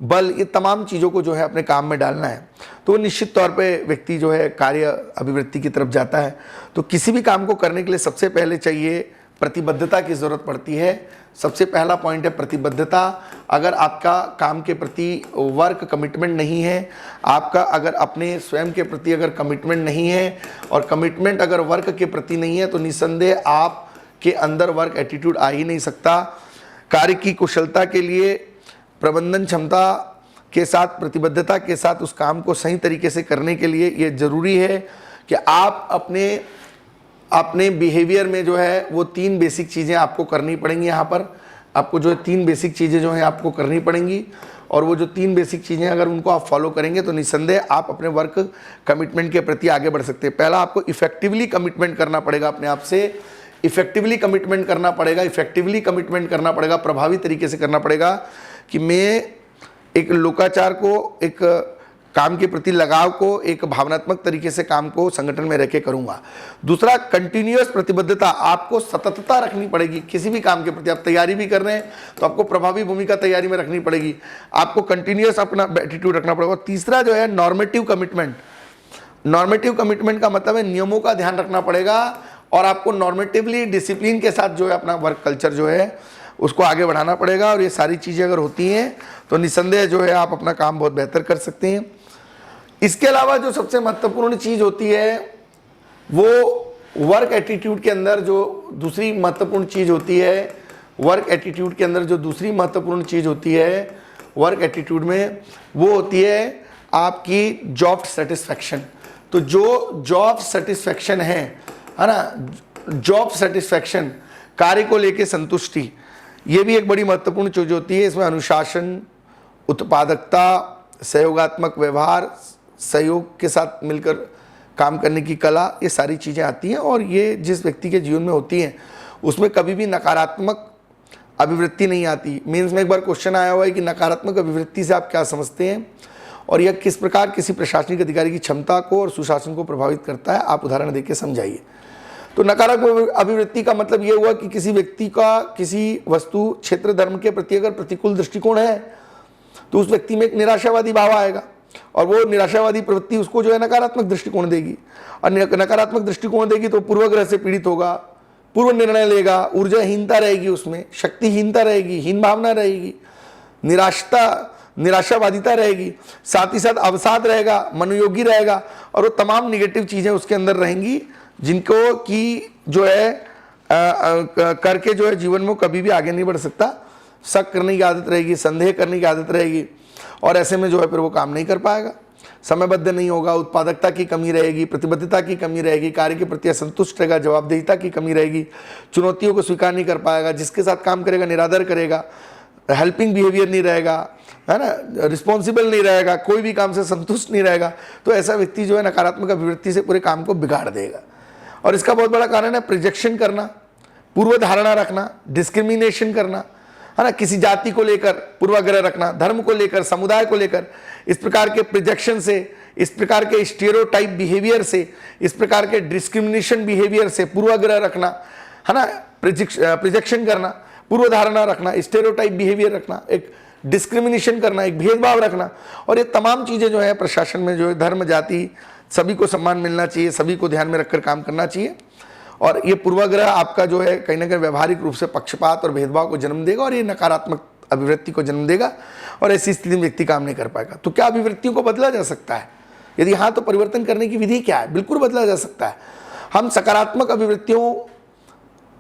बल, ये तमाम चीज़ों को जो है अपने काम में डालना है। तो निश्चित तौर पे व्यक्ति जो है कार्य अभिवृत्ति की तरफ जाता है। तो किसी भी काम को करने के लिए सबसे पहले चाहिए प्रतिबद्धता की ज़रूरत पड़ती है। सबसे पहला पॉइंट है प्रतिबद्धता। अगर आपका काम के प्रति वर्क कमिटमेंट नहीं है, आपका अगर अपने स्वयं के प्रति अगर कमिटमेंट नहीं है, और कमिटमेंट अगर वर्क के प्रति नहीं है, तो निस्संदेह आपके अंदर वर्क एटीट्यूड आ ही नहीं सकता। कार्य की कुशलता के लिए प्रबंधन क्षमता के साथ, प्रतिबद्धता के साथ उस काम को सही तरीके से करने के लिए ये ज़रूरी है कि आप अपने बिहेवियर में जो है वो 3 बेसिक चीज़ें आपको करनी पड़ेंगी। यहाँ पर आपको जो है 3 बेसिक चीज़ें जो हैं आपको करनी पड़ेंगी, और वो जो 3 बेसिक चीज़ें अगर उनको आप फॉलो करेंगे तो निस्संदेह आप अपने वर्क कमिटमेंट के प्रति आगे बढ़ सकते हैं। पहला, आपको इफेक्टिवली कमिटमेंट करना पड़ेगा, अपने आप से इफेक्टिवली कमिटमेंट करना पड़ेगा। इफेक्टिवली कमिटमेंट करना पड़ेगा, प्रभावी तरीके से करना पड़ेगा कि मैं एक लोकाचार को, एक काम के प्रति लगाव को, एक भावनात्मक तरीके से काम को संगठन में रह के करूंगा। दूसरा, कंटिन्यूअस प्रतिबद्धता, आपको सततता रखनी पड़ेगी किसी भी काम के प्रति। आप तैयारी भी कर रहे हैं तो आपको प्रभावी भूमिका तैयारी में रखनी पड़ेगी, आपको कंटिन्यूअस अपना एटीट्यूड रखना पड़ेगा। तीसरा जो है नॉर्मेटिव कमिटमेंट। नॉर्मेटिव कमिटमेंट का मतलब है नियमों का ध्यान रखना पड़ेगा, और आपको नॉर्मेटिवली डिसिप्लिन के साथ जो है अपना वर्क कल्चर जो है उसको आगे बढ़ाना पड़ेगा। और ये सारी चीज़ें अगर होती हैं तो निस्संदेह जो है आप अपना काम बहुत बेहतर कर सकते हैं। इसके अलावा जो सबसे महत्वपूर्ण चीज़ होती है वो वर्क एटीट्यूड के अंदर जो दूसरी महत्वपूर्ण चीज़ होती है, वर्क एटीट्यूड के अंदर जो दूसरी महत्वपूर्ण चीज़ होती है वर्क एटीट्यूड में, वो होती है आपकी जॉब सेटिस्फैक्शन। तो जो जॉब सेटिस्फैक्शन है ना, जॉब सेटिस्फैक्शन, कार्य को लेके संतुष्टि, ये भी एक बड़ी महत्वपूर्ण चीज़ होती है। इसमें अनुशासन, उत्पादकता, सहयोगात्मक व्यवहार, सहयोग के साथ मिलकर काम करने की कला, ये सारी चीज़ें आती हैं। और ये जिस व्यक्ति के जीवन में होती हैं उसमें कभी भी नकारात्मक अभिवृत्ति नहीं आती। मीन्स में एक बार क्वेश्चन आया हुआ है कि नकारात्मक अभिवृत्ति से आप क्या समझते हैं, और यह किस प्रकार किसी प्रशासनिक अधिकारी की क्षमता को और सुशासन को प्रभावित करता है, आप उदाहरण देके समझाइए। तो नकारात्मक अभिवृत्ति का मतलब ये हुआ कि किसी व्यक्ति का किसी वस्तु, क्षेत्र, धर्म के प्रति अगर प्रतिकूल दृष्टिकोण है तो उस व्यक्ति में एक निराशावादी भाव आएगा, और वो निराशावादी प्रवृत्ति उसको जो है नकारात्मक दृष्टिकोण देगी, और नकारात्मक दृष्टिकोण देगी तो पूर्वाग्रह से पीड़ित होगा, पूर्व निर्णय लेगा, ऊर्जाहीनता रहेगी, उसमें शक्तिहीनता रहेगी, हीन भावना रहेगी, निराशावादिता रहेगी, साथ ही साथ अवसाद रहेगा, मनोयोगी रहेगा, और वो तमाम निगेटिव चीज़ें उसके अंदर रहेंगी जिनको कि जो है करके जो है जीवन में कभी भी आगे नहीं बढ़ सकता। शक करने की आदत रहेगी, संदेह करने की आदत रहेगी, और ऐसे में जो है फिर वो काम नहीं कर पाएगा, समयबद्ध नहीं होगा, उत्पादकता की कमी रहेगी, प्रतिबद्धता की कमी रहेगी, कार्य के प्रति असंतुष्ट रहेगा, जवाबदेहिता की कमी रहेगी, चुनौतियों को स्वीकार नहीं कर पाएगा, जिसके साथ काम करेगा निरादर करेगा, हेल्पिंग बिहेवियर नहीं रहेगा, है ना, रिस्पॉन्सिबल नहीं रहेगा, कोई भी काम से संतुष्ट नहीं रहेगा। तो ऐसा व्यक्ति जो है नकारात्मक अभिवृत्ति से पूरे काम को बिगाड़ देगा। और इसका बहुत बड़ा कारण है प्रोजेक्शन करना, पूर्व धारणा रखना, डिस्क्रिमिनेशन करना, है ना, किसी जाति को लेकर पूर्वाग्रह रखना, धर्म को लेकर, समुदाय को लेकर, इस प्रकार के प्रोजेक्शन से, इस प्रकार के स्टीरियोटाइप बिहेवियर से, इस प्रकार के डिस्क्रिमिनेशन बिहेवियर से पूर्वाग्रह रखना, है ना, प्रोजेक्शन करना, पूर्व धारणा रखना, स्टीरियोटाइप बिहेवियर रखना, एक डिस्क्रिमिनेशन करना, एक भेदभाव रखना, और ये तमाम चीज़ें जो है प्रशासन में जो है धर्म जाति सभी को सम्मान मिलना चाहिए, सभी को ध्यान में रखकर काम करना चाहिए। और ये पूर्वाग्रह आपका जो है कहीं ना कहीं व्यवहारिक रूप से पक्षपात और भेदभाव को जन्म देगा और ये नकारात्मक अभिवृत्ति को जन्म देगा और ऐसी स्थिति में व्यक्ति काम नहीं कर पाएगा। तो क्या अभिवृत्तियों को बदला जा सकता है? यदि हाँ, तो परिवर्तन करने की विधि क्या है? बिल्कुल बदला जा सकता है। हम सकारात्मक अभिवृत्तियों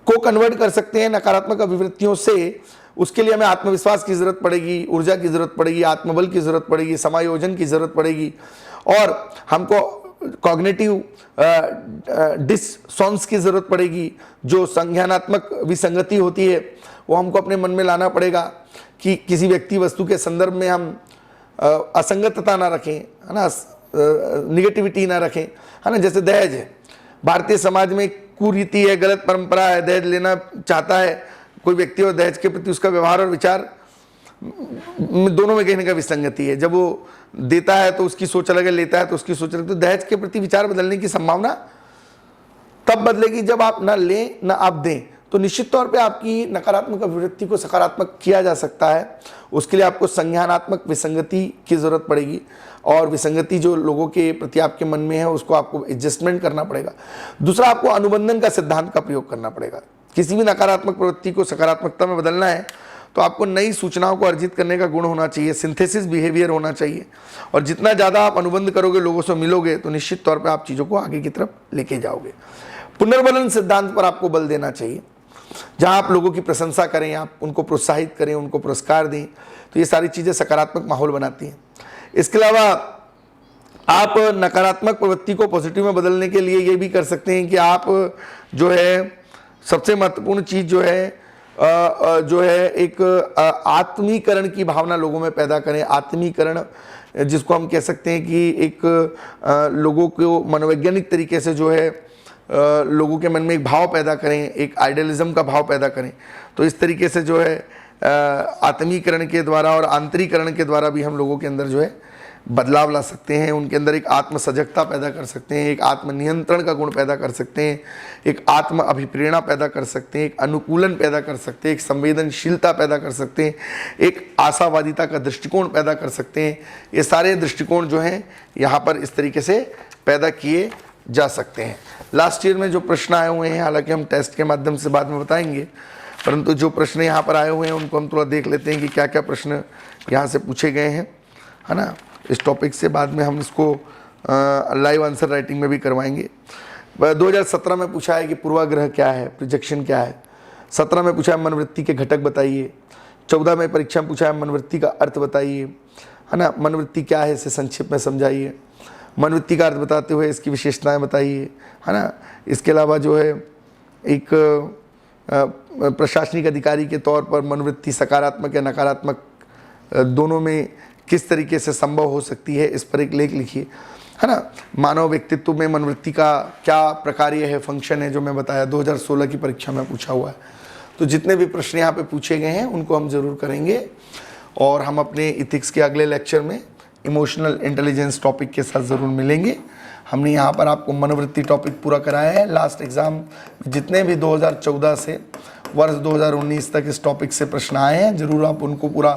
को कन्वर्ट कर सकते हैं नकारात्मक अभिवृत्तियों से। उसके लिए हमें आत्मविश्वास की जरूरत पड़ेगी, ऊर्जा की जरूरत पड़ेगी, आत्मबल की जरूरत पड़ेगी, समायोजन की जरूरत पड़ेगी, और हमको कॉग्निटिव डिससोनेंस की जरूरत पड़ेगी। जो संज्ञानात्मक विसंगति होती है वो हमको अपने मन में लाना पड़ेगा कि किसी व्यक्ति वस्तु के संदर्भ में हम असंगतता ना रखें, है ना, निगेटिविटी ना रखें, है ना। जैसे दहेज है, भारतीय समाज में कुरीति है, गलत परंपरा है, दहेज लेना चाहता है कोई व्यक्ति और दहेज के प्रति उसका व्यवहार और विचार दोनों में कहीं ना विसंगति है। जब वो देता है तो उसकी सोच अलग है, लेता है तो उसकी सोच अलग। तो दहेज के प्रति विचार बदलने की संभावना तब बदलेगी जब आप ना लें ना आप दें। तो निश्चित तौर पे आपकी नकारात्मक अभिवृत्ति को सकारात्मक किया जा सकता है। उसके लिए आपको संज्ञानात्मक विसंगति की जरूरत पड़ेगी, और विसंगति जो लोगों के प्रति आपके मन में है उसको आपको एडजस्टमेंट करना पड़ेगा। दूसरा, आपको अनुबंधन का सिद्धांत का प्रयोग करना पड़ेगा। किसी भी नकारात्मक प्रवृत्ति को सकारात्मकता में बदलना है तो आपको नई सूचनाओं को अर्जित करने का गुण होना चाहिए, सिंथेसिस बिहेवियर होना चाहिए। और जितना ज़्यादा आप अनुबंध करोगे, लोगों से मिलोगे, तो निश्चित तौर पे आप चीज़ों को आगे की तरफ लेके जाओगे। पुनर्बलन सिद्धांत पर आपको बल देना चाहिए। जहाँ आप लोगों की प्रशंसा करें, आप उनको प्रोत्साहित करें, उनको पुरस्कार दें, तो ये सारी चीज़ें सकारात्मक माहौल बनाती हैं। इसके अलावा आप नकारात्मक प्रवृत्ति को पॉजिटिव में बदलने के लिए ये भी कर सकते हैं कि आप जो है सबसे महत्वपूर्ण चीज़ जो है एक आत्मीकरण की भावना लोगों में पैदा करें। आत्मीकरण जिसको हम कह सकते हैं कि एक लोगों को मनोवैज्ञानिक तरीके से जो है लोगों के मन में एक भाव पैदा करें, एक आइडियलिज्म का भाव पैदा करें। तो इस तरीके से जो है आत्मीकरण के द्वारा और आंतरीकरण के द्वारा भी हम लोगों के अंदर जो है बदलाव ला सकते हैं। उनके अंदर एक आत्म सजगता पैदा कर सकते हैं, एक आत्म नियंत्रण का गुण पैदा कर सकते हैं, एक आत्म अभिप्रेरणा पैदा कर सकते हैं, एक अनुकूलन पैदा कर सकते हैं, एक संवेदनशीलता पैदा कर सकते हैं, एक आशावादिता का दृष्टिकोण पैदा कर सकते हैं। ये सारे दृष्टिकोण जो हैं यहाँ पर इस तरीके से पैदा किए जा सकते हैं। लास्ट ईयर में जो प्रश्न आए हुए हैं, हालांकि हम टेस्ट के माध्यम से बाद में बताएंगे, परंतु जो प्रश्न यहाँ पर आए हुए हैं उनको हम थोड़ा देख लेते हैं कि क्या क्या प्रश्न यहाँ से पूछे गए हैं, है ना। इस टॉपिक से बाद में हम इसको लाइव आंसर राइटिंग में भी करवाएंगे। 2017 में पूछा है कि पूर्वाग्रह क्या है, प्रोजेक्शन क्या है। 17 में पूछा है मनोवृत्ति के घटक बताइए। 14 में परीक्षा में पूछा है मनोवृत्ति का अर्थ बताइए, है ना। मनोवृत्ति क्या है इसे संक्षिप्त में समझाइए। मनोवृत्ति का अर्थ बताते हुए इसकी विशेषताएं बताइए, है ना। इसके अलावा जो है एक प्रशासनिक अधिकारी के तौर पर मनोवृत्ति सकारात्मक या नकारात्मक दोनों में किस तरीके से संभव हो सकती है, इस पर एक लेख लिखिए, है ना। मानव व्यक्तित्व में मनोवृत्ति का क्या प्रकार्य है, फंक्शन है, जो मैं बताया 2016 की परीक्षा में पूछा हुआ है। तो जितने भी प्रश्न यहाँ पे पूछे गए हैं उनको हम ज़रूर करेंगे, और हम अपने इथिक्स के अगले लेक्चर में इमोशनल इंटेलिजेंस टॉपिक के साथ ज़रूर मिलेंगे। हमने यहाँ पर आपको मनोवृत्ति टॉपिक पूरा कराया है। लास्ट एग्ज़ाम जितने भी 2014 से वर्ष 2019 तक इस टॉपिक से प्रश्न आए हैं, ज़रूर आप उनको पूरा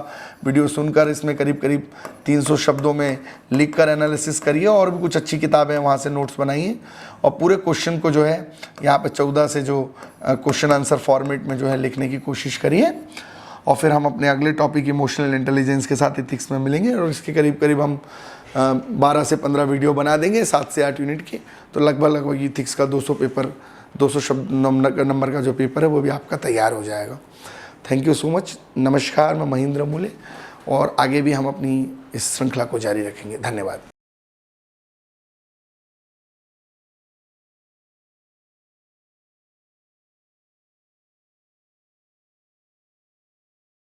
वीडियो सुनकर इसमें करीब करीब 300 शब्दों में लिखकर एनालिसिस करिए, और भी कुछ अच्छी किताबें वहाँ से नोट्स बनाइए, और पूरे क्वेश्चन को जो है यहाँ पे 14 से जो क्वेश्चन आंसर फॉर्मेट में जो है लिखने की कोशिश करिए। और फिर हम अपने अगले टॉपिक इमोशनल इंटेलिजेंस के साथ इथिक्स में मिलेंगे, और इसके करीब करीब हम 12 से 15 वीडियो बना देंगे 7 से 8 यूनिट के। तो लगभग इथिक्स का 200 शब्द नंबर का जो पेपर है वो भी आपका तैयार हो जाएगा। Thank you so much. नमस्कार, मैं महेंद्र अमूल्य, और आगे भी हम अपनी इस श्रृंखला को जारी रखेंगे। धन्यवाद।